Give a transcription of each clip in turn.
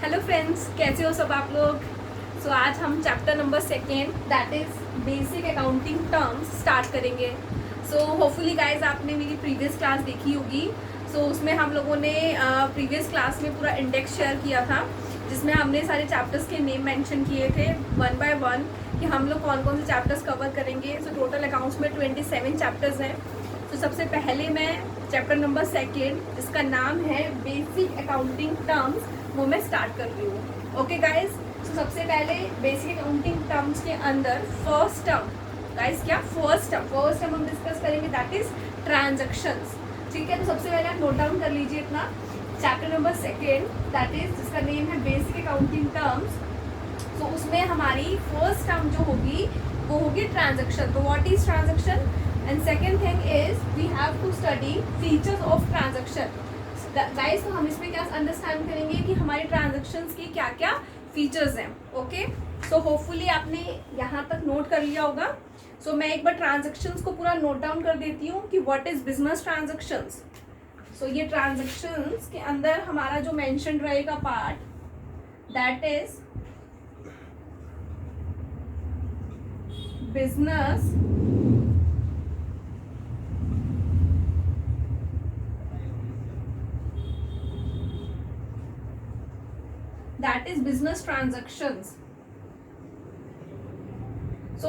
Hello friends, कैसे हो सब आप लोग। आज हम chapter number second that is basic accounting terms start करेंगे। होपफुली गाइज आपने मेरी प्रीवियस क्लास देखी होगी। उसमें हम लोगों ने प्रीवियस क्लास में पूरा इंडेक्स शेयर किया था, जिसमें हमने सारे चैप्टर्स के नेम मेंशन किए थे वन बाय वन कि हम लोग कौन कौन से चैप्टर्स कवर करेंगे। टोटल अकाउंट्स में 27 चैप्टर्स हैं। सबसे पहले मैं चैप्टर नंबर सेकेंड, जिसका नाम है बेसिक अकाउंटिंग टर्म्स, वो मैं स्टार्ट कर रही हूँ। ओके गाइज, सबसे पहले बेसिक अकाउंटिंग टर्म्स के अंदर फर्स्ट टर्म, गाइज क्या फर्स्ट टर्म हम डिस्कस करेंगे, दैट इज ट्रांजैक्शंस। ठीक है, तो सबसे पहले आप नोट डाउन कर लीजिए इतना। Chapter number second that is जिसका नेम है बेसिक अकाउंटिंग टर्म्स। उसमें हमारी फर्स्ट टर्म जो होगी वो होगी ट्रांजैक्शन। तो what is transaction and second thing is we have to study features of transaction. Guys, तो हम इसमें क्या अंडरस्टैंड करेंगे कि हमारे ट्रांजैक्शंस की क्या क्या फीचर्स हैं। ओके, होपफुली आपने यहाँ तक नोट कर लिया होगा। मैं एक बार ट्रांजैक्शंस को पूरा नोट डाउन कर देती हूँ कि व्हाट इज बिजनेस ट्रांजैक्शंस। ये ट्रांजैक्शंस के अंदर हमारा जो मेंशन रहेगा part that is business that is business transactions.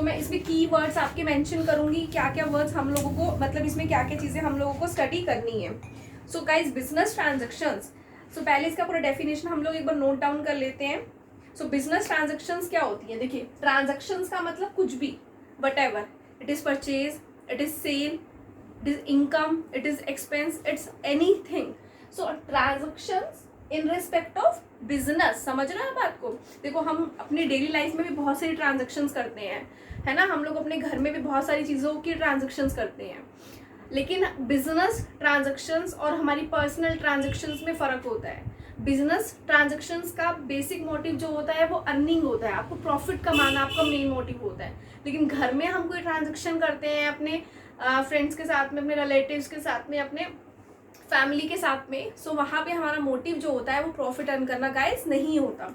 मैं इसमें की वर्ड्स आपके मेंशन करूंगी, क्या क्या वर्ड्स हम लोगों को, मतलब इसमें क्या क्या चीजें हम लोगों को स्टडी करनी है। गाइस, बिजनेस ट्रांजैक्शंस, पहले इसका पूरा डेफिनेशन हम लोग एक बार नोट डाउन कर लेते हैं। बिजनेस ट्रांजैक्शंस क्या होती है। देखिए, ट्रांजैक्शंस का मतलब कुछ भी, whatever it is purchase, it is sale, it is income, it is expense, it's anything. Transactions in respect of business, समझ रहे हैं बात को। देखो, हम अपनी डेली लाइफ में भी बहुत सारी ट्रांजैक्शंस करते हैं, है ना। हम लोग अपने घर में भी बहुत सारी चीज़ों की ट्रांजैक्शंस करते हैं, लेकिन बिजनेस ट्रांजैक्शंस और हमारी पर्सनल ट्रांजैक्शंस में फ़र्क होता है। बिजनेस ट्रांजैक्शंस का बेसिक मोटिव जो होता है वो अर्निंग होता है, आपको प्रॉफिट कमाना आपका मेन मोटिव होता है। लेकिन घर में हम कोई ट्रांजैक्शन करते हैं अपने फ्रेंड्स के साथ में, अपने रिलेटिव्स के साथ में, अपने फैमिली के साथ में, वहाँ पे हमारा मोटिव जो होता है वो प्रॉफिट अर्न करना गाइस नहीं होता।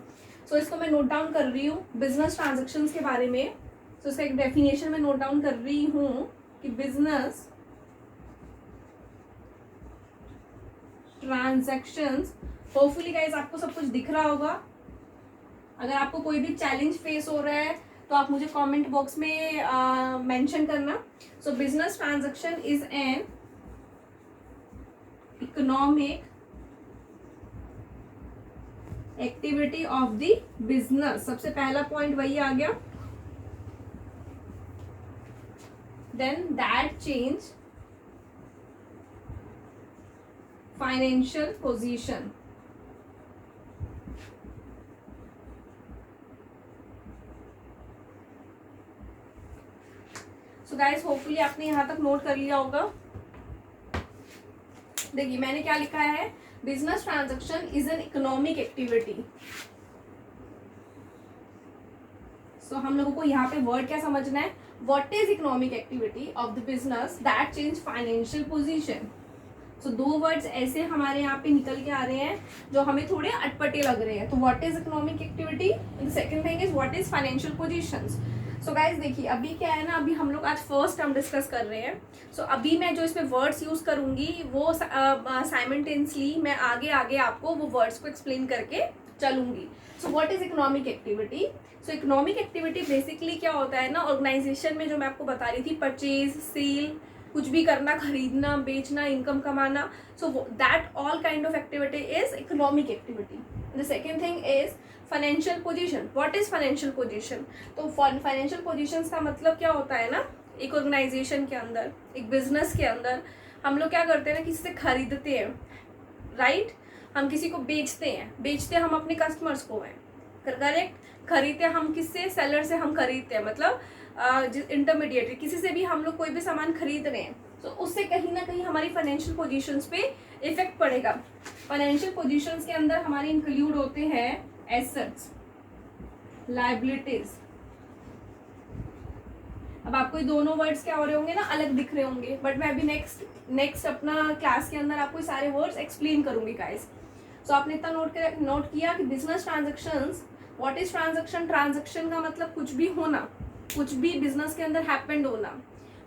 इसको मैं नोट डाउन कर रही हूँ बिजनेस ट्रांजैक्शंस के बारे में। इसका एक डेफिनेशन में नोट डाउन कर रही हूँ कि बिजनेस ट्रांजैक्शंस, होपफुली गाइस आपको सब कुछ दिख रहा होगा। अगर आपको कोई भी चैलेंज फेस हो रहा है तो आप मुझे कमेंट बॉक्स में मेंशन करना। Business transaction is an economic activity of the business. सबसे पहला पॉइंट वही आ गया। Then that change financial position. Guys, hopefully आपने यहां तक नोट कर लिया होगा। देखिए, मैंने क्या लिखा है, business transaction is an economic activity. हम लोगों को यहाँ पे वर्ड क्या समझना है, what is economic activity of the business that change financial position. दो वर्ड्स ऐसे हमारे यहाँ पे निकल के आ रहे हैं जो हमें थोड़े अटपटे लग रहे हैं। तो what is economic activity and second thing is what is financial positions. Guys देखिए, अभी क्या है ना, अभी हम लोग आज फर्स्ट टर्म डिस्कस कर रहे हैं। अभी मैं जो इसमें वर्ड्स यूज करूंगी वो साइमल्टेनियसली मैं आगे आगे आपको वो वर्ड्स को एक्सप्लेन करके चलूंगी। What is economic activity. Economic activity basically क्या होता है ना, ऑर्गेनाइजेशन में जो मैं आपको बता रही थी, परचेज, सेल, कुछ भी करना, खरीदना, बेचना, इनकम कमाना। That all kind of activity is economic activity. The second thing is financial position. What is financial position. Financial positions का मतलब क्या होता है ना, एक ऑर्गेनाइजेशन के अंदर, एक बिजनेस के अंदर हम लोग क्या करते हैं ना, किसी से खरीदते हैं, राइट। हम किसी को बेचते हम अपने कस्टमर्स को हैं, करेक्ट। खरीदते हम किससे, सेलर से हम खरीदते हैं, मतलब इंटरमीडिएटरी, किसी से भी हम लोग कोई भी सामान खरीद रहे हैं तो उससे कहीं ना कहीं हमारी फाइनेंशियल पोजीशंस पे इफेक्ट पड़ेगा। फाइनेंशियल पोजीशंस के अंदर हमारे इंक्लूड होते हैं एसेट्स, लायबिलिटीज। अब आपको ये दोनों वर्ड्स क्या हो रहे होंगे ना, अलग दिख रहे होंगे, बट मैं अभी नेक्स्ट अपना क्लास के अंदर आपको सारे वर्ड्स एक्सप्लेन करूंगी गाइस। सो आपने इतना नोट किया कि business transactions, what is transaction? Transaction का मतलब कुछ भी होना, कुछ भी बिजनेस के अंदर हैपेंड होना,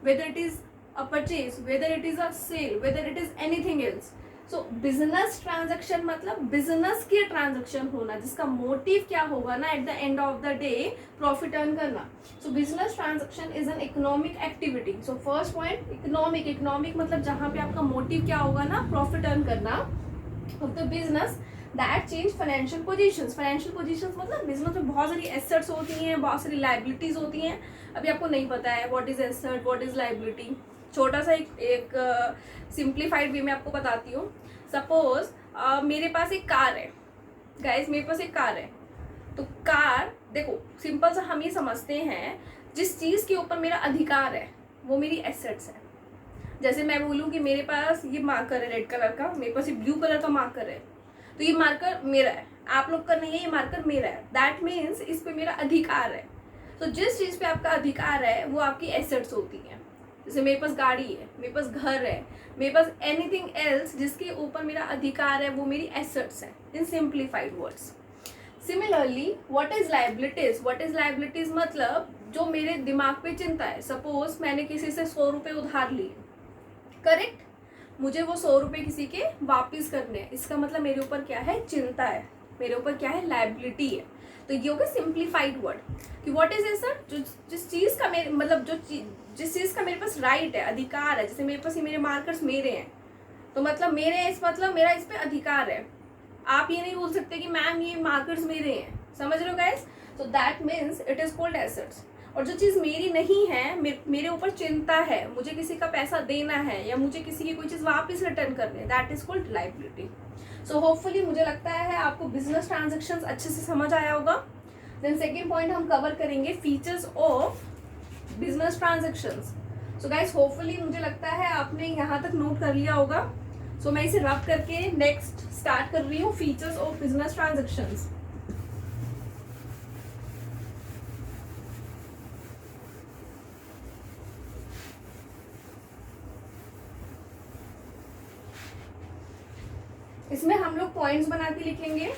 whether it is a purchase, whether it is a sale, whether it is anything else. So business transaction मतलब बिजनेस के ट्रांजेक्शन होना जिसका मोटिव क्या होगा ना, at the end of the day profit earn करना। So business transaction is an economic activity. So first point economic, economic मतलब जहां पे आपका मोटिव क्या होगा ना, प्रॉफिट अर्न करना of the business that change financial positions. Financial positions मतलब बिजनेस में बहुत सारी एसेट्स होती हैं, बहुत सारी लाइबिलिटीज होती हैं। अभी आपको नहीं पता है what is asset, what is liability. छोटा सा एक सिंप्लीफाइड वे में आपको बताती हूँ। सपोज मेरे पास एक कार है गाइस, मेरे पास एक कार है। तो कार देखो सिंपल सा हम ये समझते हैं, जिस चीज़ के ऊपर मेरा अधिकार है वो मेरी एसेट्स है। जैसे मैं बोलूँ कि मेरे पास ये मार्कर है रेड कलर का, मेरे पास ये ब्लू कलर का मार्कर है, तो ये मार्कर मेरा है, आप लोग का नहीं है, ये मार्कर मेरा है। दैट मीन्स इस पे मेरा अधिकार है। तो जिस चीज़ पे आपका अधिकार है वो आपकी एसेट्स होती हैं। जैसे मेरे पास गाड़ी है, मेरे पास घर है, मेरे पास एनीथिंग एल्स जिसके ऊपर मेरा अधिकार है वो मेरी एसेट्स है, in simplified words. Similarly what is liabilities? What is liabilities मतलब जो मेरे दिमाग पे चिंता है। सपोज मैंने किसी से 100 रुपये उधार लिए, करेक्ट, मुझे वो 100 रुपये किसी के वापिस करने हैं, इसका मतलब मेरे ऊपर क्या है, चिंता है, मेरे ऊपर क्या है, लाइबिलिटी है। तो ये हो गया सिंप्लीफाइड वर्ड कि व्हाट इज एसेट, जो जिस चीज़ का मेरे मतलब जिस चीज़ का मेरे पास राइट है, अधिकार है। जैसे मेरे पास ये मेरे मार्कर्स मेरे हैं, तो मतलब मेरे हैं, इस मतलब मेरा इस पे अधिकार है। आप ये नहीं बोल सकते कि मैम ये मार्कर्स मेरे हैं, समझ रहे हो guys? So that means it is called assets. और जो चीज़ मेरी नहीं है, मेरे ऊपर चिंता है, मुझे किसी का पैसा देना है या मुझे किसी की कोई चीज़ वापस रिटर्न करनी है, that is called liability. So hopefully मुझे लगता है आपको बिजनेस ट्रांजेक्शन्स अच्छे से समझ आया होगा। देन सेकेंड पॉइंट हम कवर करेंगे features of business transactions. So guys hopefully मुझे लगता है आपने यहाँ तक नोट कर लिया होगा। सो मैं इसे रब करके नेक्स्ट स्टार्ट कर रही हूँ, फीचर्स ऑफ बिजनेस ट्रांजेक्शन्स। इसमें हम लोग पॉइंट्स बना के लिखेंगे।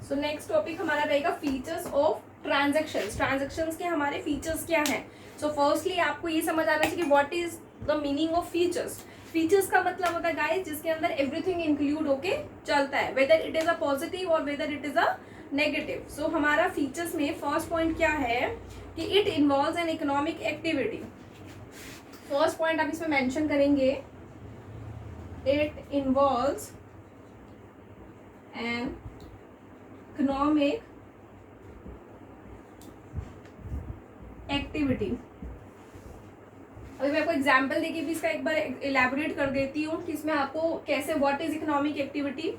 सो नेक्स्ट टॉपिक हमारा रहेगा फीचर्स ऑफ ट्रांजेक्शन्स। ट्रांजेक्शन्स के हमारे फीचर्स क्या हैं? सो फर्स्टली आपको ये समझ आना चाहिए कि what is the meaning of features. Features का मतलब होता है गाइस जिसके अंदर एवरीथिंग इंक्लूड होके चलता है, whether it is a positive और whether it is a negative. So हमारा फीचर्स में फर्स्ट पॉइंट क्या है कि it involves an economic activity. First point आप इसमें मेंशन करेंगे, it involves an economic activity. अभी मैं आपको एग्जाम्पल देके भी इसका एक बार इलेबोरेट कर देती हूँ कि इसमें आपको कैसे what is economic activity.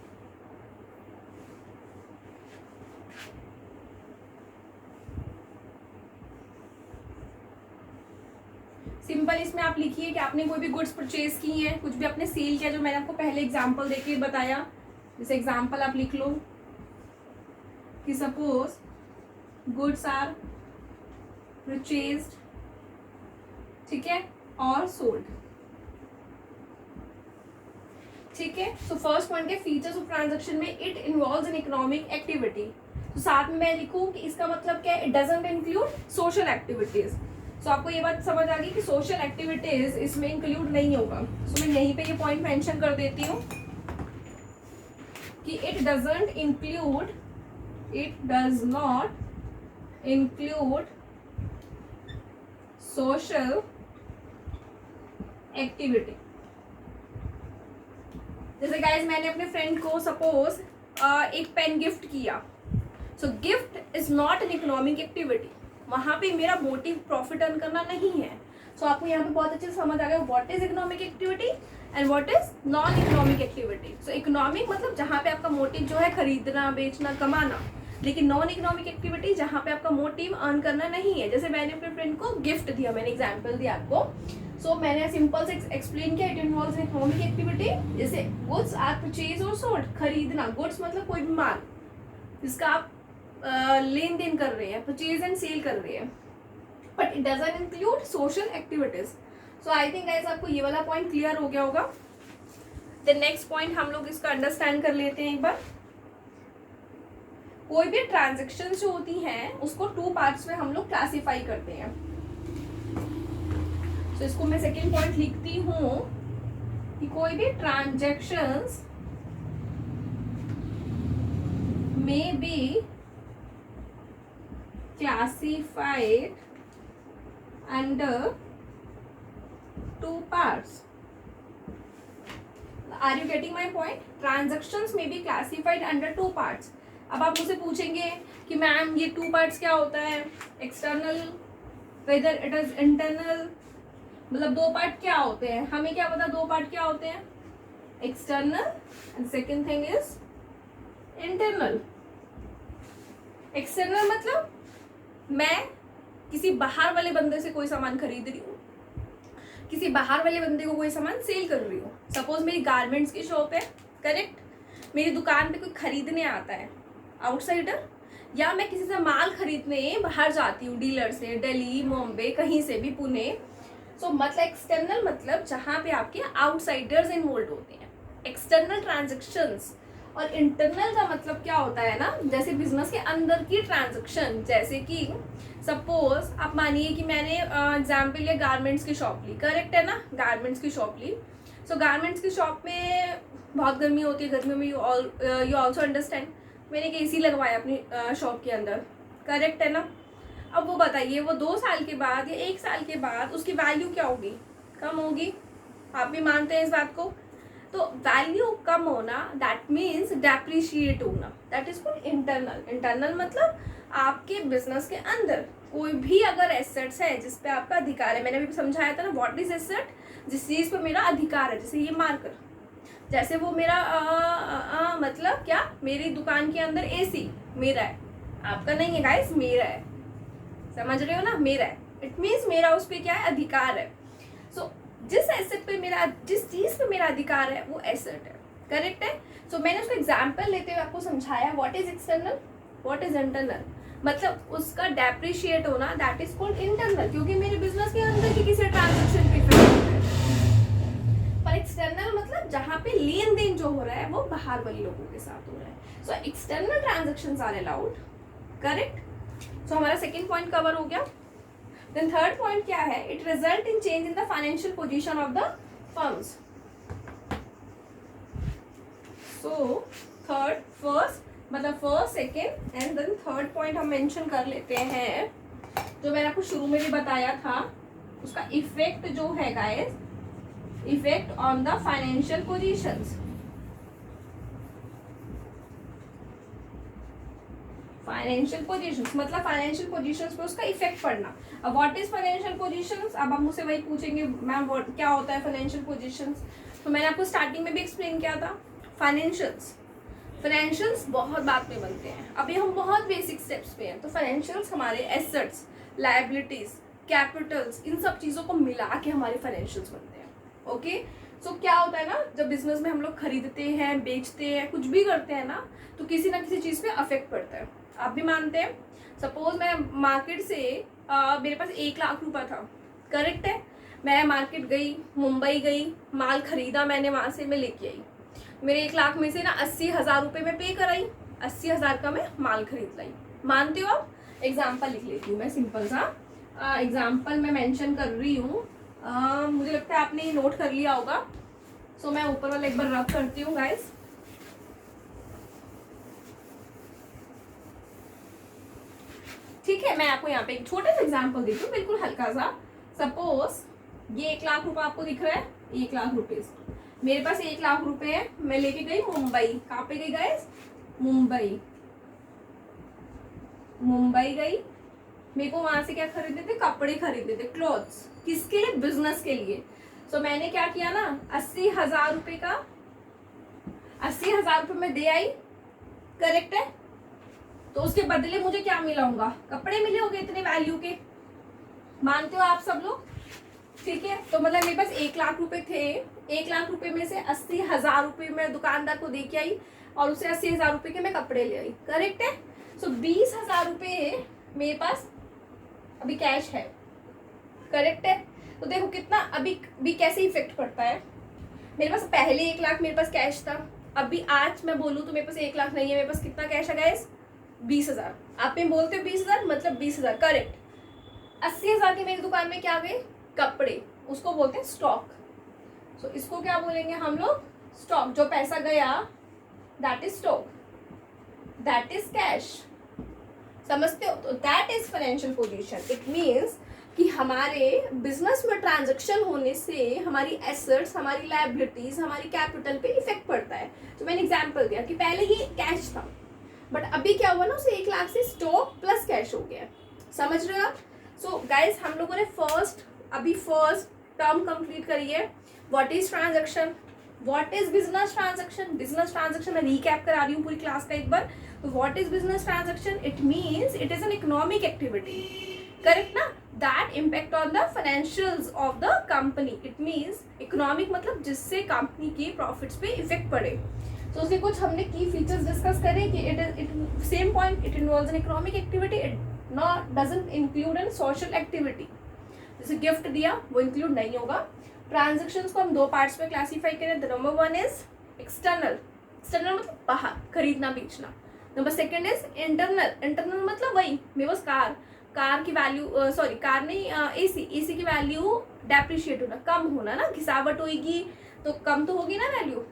Simple इसमें आप लिखिए कि आपने कोई भी गुड्स परचेज की हैं, कुछ भी आपने सेल किया, जो मैंने आपको पहले एग्जाम्पल देके बताया। जैसे एग्जाम्पल आप लिख लो कि सपोज गुड्स आर परचेज्ड, ठीक है, और सोल्ड, ठीक है। सो फर्स्ट पॉइंट के फीचर्स ऑफ ट्रांजैक्शन में it involves an economic activity. तो साथ में मैं लिखूं कि इसका मतलब क्या है, it doesn't include social activities. So आपको ये बात समझ आ गई कि सोशल एक्टिविटीज इसमें इंक्लूड नहीं होगा। सो मैं यहीं पे ये पॉइंट मेंशन कर देती हूँ कि it doesn't include, it does not include social activity. जैसे गाइज मैंने अपने फ्रेंड को सपोज एक पेन गिफ्ट किया, so gift is not an economic activity. वहां पे मेरा मोटिव प्रॉफिट अर्न करना नहीं है। सो आपको यहाँ पे बहुत अच्छे से समझ आ गया what is economic activity and what is non economic activity. So economic मतलब जहाँ पे आपका मोटिव जो है खरीदना, बेचना, कमाना, लेकिन नॉन इकोनॉमिक एक्टिविटी जहाँ पे आपका मोटिव अर्न करना नहीं है। जैसे मैंने अपने फ्रेंड को गिफ्ट दिया, मैंने एग्जाम्पल दिया आपको। सो मैंने सिंपल से एक्सप्लेन किया, इट इन्वॉल्व्स इकोनॉमिक एक्टिविटी। जैसे गुड्स आर परचेज और सोल्ड, खरीदना, गुड्स मतलब कोई भी माल जिसका आप लेन देन कर रहे हैं, परचेज एंड सेल कर रहे हैं, but it doesn't include social activities. So I think guys आपको ये वाला पॉइंट क्लियर हो गया होगा। द नेक्स्ट पॉइंट हम लोग इसका अंडरस्टैंड कर लेते हैं एक बार। कोई भी ट्रांजेक्शन जो होती हैं उसको 2 पार्ट्स में हम लोग क्लासीफाई करते हैं। तो इसको मैं सेकेंड पॉइंट लिखती हूँ कि कोई भी ट्रांजेक्शंस में B classified under 2 parts. Are you getting my point? Transactions may be classified under 2 parts. अब आप मुझसे पूछेंगे कि मैम ये 2 parts क्या होता है, external weather it is internal, मतलब 2 पार्ट क्या होते हैं, हमें क्या पता 2 पार्ट क्या होते हैं, external and second thing is internal. External मतलब मैं किसी बाहर वाले बंदे से कोई सामान खरीद रही हूँ, किसी बाहर वाले बंदे को कोई सामान सेल कर रही हूँ। सपोज मेरी गारमेंट्स की शॉप है, करेक्ट, मेरी दुकान पे कोई खरीदने आता है आउटसाइडर, या मैं किसी से माल खरीदने बाहर जाती हूँ डीलर से, दिल्ली, मुंबई, कहीं से भी, पुणे। सो मतलब एक्सटर्नल मतलब जहाँ पे आपके आउटसाइडर्स इन्वॉल्व होते हैं, एक्सटर्नल ट्रांजेक्शन्स। और इंटरनल का मतलब क्या होता है ना, जैसे बिजनेस के अंदर की ट्रांजेक्शन, जैसे कि सपोज आप मानिए कि मैंने एग्जाम्पल लिया गारमेंट्स की शॉप ली, करेक्ट है ना, गारमेंट्स की शॉप ली। सो गारमेंट्स की शॉप में बहुत गर्मी होती है, गर्मी में यू ऑल्सो अंडरस्टैंड, मैंने एक AC लगवाया अपनी शॉप के अंदर, करेक्ट है ना। अब वो बताइए वो 2 साल के बाद या 1 साल के बाद उसकी वैल्यू क्या होगी, कम होगी, आप भी मानते हैं इस बात को। तो वैल्यू कम होना दैट मीन्स डेप्रिशिएट होना, that is called internal. Internal मतलब आपके बिजनेस के अंदर कोई भी अगर एसेट्स है जिस पे आपका अधिकार है, मैंने भी समझाया था ना व्हाट इज एसेट, जिस चीज पे मेरा अधिकार है, जैसे ये मार्कर, जैसे वो मेरा मतलब क्या, मेरी दुकान के अंदर AC मेरा है, आपका नहीं है गाइस, मेरा है, समझ रहे हो ना, मेरा है, इट मीन्स मेरा उस पे क्या है, अधिकार है। सो जिस एसेट पे मेरा, जिस चीज पे मेरा अधिकार है वो एसेट है, करेक्ट है। सो मैंने उसको एग्जांपल लेते हुए आपको समझाया what is external, what is internal, मतलब उसका डेप्रिशिएट होना दैट इज कॉल्ड इंटरनल, क्योंकि मेरे बिजनेस के अंदर की किसी ट्रांजेक्शन पे इफेक्ट होता है। पर एक्सटर्नल मतलब जहाँ पे लेन देन जो हो रहा है वो बाहर वाले लोगों के साथ हो रहा है। So external transactions are allowed, correct. So हमारा सेकेंड पॉइंट कवर हो गया। देन थर्ड पॉइंट क्या है, it result in change in the financial position of the firms. So third, first मतलब first, second and then third point हम mention कर लेते हैं, जो मैंने आपको शुरू में भी बताया था, उसका इफेक्ट जो है guys, effect on the financial positions. Financial positions मतलब फाइनेंशियल पोजीशंस पे उसका इफेक्ट पड़ना। अब व्हाट इज फाइनेंशियल पोजीशंस, अब आप मुझसे वही पूछेंगे मैम क्या होता है फाइनेंशियल पोजीशंस, तो मैंने आपको स्टार्टिंग में भी एक्सप्लेन किया था। फाइनेंशियल्स बहुत बाद में बनते हैं, अभी हम बहुत बेसिक स्टेप्स पे हैं। तो फाइनेंशियल्स हमारे एसेट्स, लायबिलिटीज, कैपिटल्स, इन सब चीज़ों को मिला के हमारे फाइनेंशियल्स बनते हैं, ओके। सो क्या होता है ना, जब बिजनेस में हम लोग खरीदते हैं, बेचते हैं, कुछ भी करते हैं ना, तो किसी ना किसी चीज़ पे अफेक्ट पड़ता है, आप भी मानते हैं। सपोज मैं मार्केट से मेरे पास 1 लाख रुपया था, करेक्ट है, मैं मार्केट गई, मुंबई गई, माल खरीदा मैंने, वहाँ से मैं लेके आई, मेरे 1 लाख में से ना 80,000 रुपये में पे कराई, 80,000 का मैं माल खरीद लाई, मानते हो आप। एग्जाम्पल लिख लेती हूँ मैं, सिंपल सा एग्जाम्पल मैं मेंशन कर रही हूँ, मुझे लगता है आपने ये नोट कर लिया होगा। सो मैं ऊपर वाला एक बार रब करती हूँ गाइस। ठीक है, मैं आपको यहाँ पे एक छोटा सा एग्जाम्पल देती हूँ, बिल्कुल हल्का सा। सपोज ये 1 लाख रुपए आपको दिख रहा है, 1 लाख रुपए, मेरे पास 1 लाख रुपए है, मैं लेके गई मुंबई। कहाँ पे गई गाइस, मुंबई। मुंबई गई, मेरे को वहां से क्या खरीदे थे, कपड़े खरीदे थे, क्लोथ्स, किसके लिए, बिजनेस के लिए। सो मैंने क्या किया ना, 80,000 रुपए का 80,000 रुपये में दे आई, करेक्ट है। तो उसके बदले मुझे क्या मिला होगा, कपड़े मिले होंगे इतने वैल्यू के, मानते हो आप सब लोग, ठीक है। तो मतलब मेरे पास 1 लाख रुपए थे, 1 लाख रुपए में से 80,000 रुपये मैं दुकानदार को दे के आई और उससे 80,000 रुपये के मैं कपड़े ले आई, करेक्ट है। सो 20,000 रुपये मेरे पास अभी कैश है, करेक्ट है। तो देखो कितना अभी भी कैसे इफेक्ट पड़ता है। मेरे पास पहले 1 लाख मेरे पास कैश था, अभी आज मैं बोलूँ तो मेरे पास 1 लाख नहीं है, मेरे पास कितना कैश है गाइस, 20,000। आप में बोलते हो 20,000 मतलब 20,000 करेक्ट। 80,000 की मेरी दुकान में क्या गए, कपड़े, उसको बोलते हैं स्टॉक। सो इसको क्या बोलेंगे हम लोग, स्टॉक। जो पैसा गया that is stock, that is cash. समझते हो? तो that is financial position. It means कि हमारे बिजनेस में ट्रांजैक्शन होने से हमारी एसेट्स, हमारी लायबिलिटीज, हमारी कैपिटल पे इफेक्ट पड़ता है। तो मैंने एग्जांपल दिया कि पहले ये कैश था, बट अभी क्या हुआ ना, उसे 1 लाख से स्टॉक प्लस कैश हो गया। समझ रहे हो आप? सो गाइज हम लोगों ने फर्स्ट टर्म कंप्लीट करी है, what is transaction, what is business transaction. Business transaction मैं रीकैप करा रही हूँ पूरी क्लास का एक बार। तो what is business transaction, it means it is an economic activity, correct ना, that impact on the financial of the company. It means economic मतलब जिससे कंपनी के प्रॉफिट्स पे इफेक्ट पड़े। तो उसके कुछ हमने की फीचर्स डिस्कस करें कि it same point, it involves an economic activity, it not doesn't include an social activity. जैसे गिफ्ट दिया वो इंक्लूड नहीं होगा। ट्रांजैक्शंस को हम 2 पार्ट्स में क्लासीफाई करें। The number 1 is external, external मतलब बाहर, खरीदना बेचना। नंबर 2 इज इंटरनल, इंटरनल मतलब वही मेरे पास कार की वैल्यू, कार नहीं, एसी की वैल्यू डेप्रिशिएट होना, कम होना ना, घिसावट होगी तो कम तो होगी ना वैल्यू।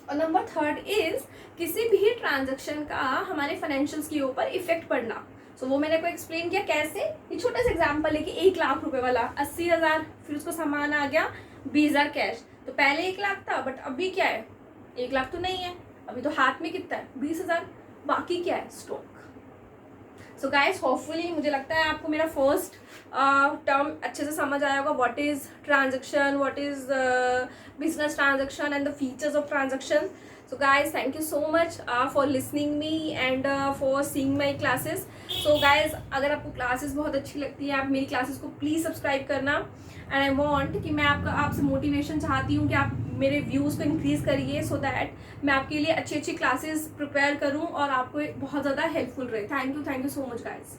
और नंबर 3 इज किसी भी ट्रांजैक्शन का हमारे फाइनेंशियल्स के ऊपर इफेक्ट पड़ना। सो वो मैंने को एक्सप्लेन किया कैसे। ये छोटा सा एग्जांपल है कि 1 लाख रुपए वाला 80,000, फिर उसको सामान आ गया 20,000 कैश। तो पहले 1 लाख था, बट अभी क्या है, 1 लाख तो नहीं है, अभी तो हाथ में कितना है 20,000, बाकी क्या है स्टॉक। सो गाइस होपफुली मुझे लगता है आपको मेरा फर्स्ट टर्म अच्छे से समझ आया होगा, what is transaction, what is business transaction and the features of transaction. So guys, thank you so much for listening me and for seeing my classes. So guys, अगर आपको क्लासेस बहुत अच्छी लगती है, आप मेरी क्लासेस को प्लीज़ सब्सक्राइब करना। एंड आई वांट कि मैं आपसे मोटिवेशन चाहती हूँ कि आप मेरे व्यूज़ को इंक्रीज़ करिए, सो दैट मैं आपके लिए अच्छी क्लासेस प्रिपेयर करूँ और आपको बहुत ज़्यादा हेल्पफुल रहे। Thank you so much guys.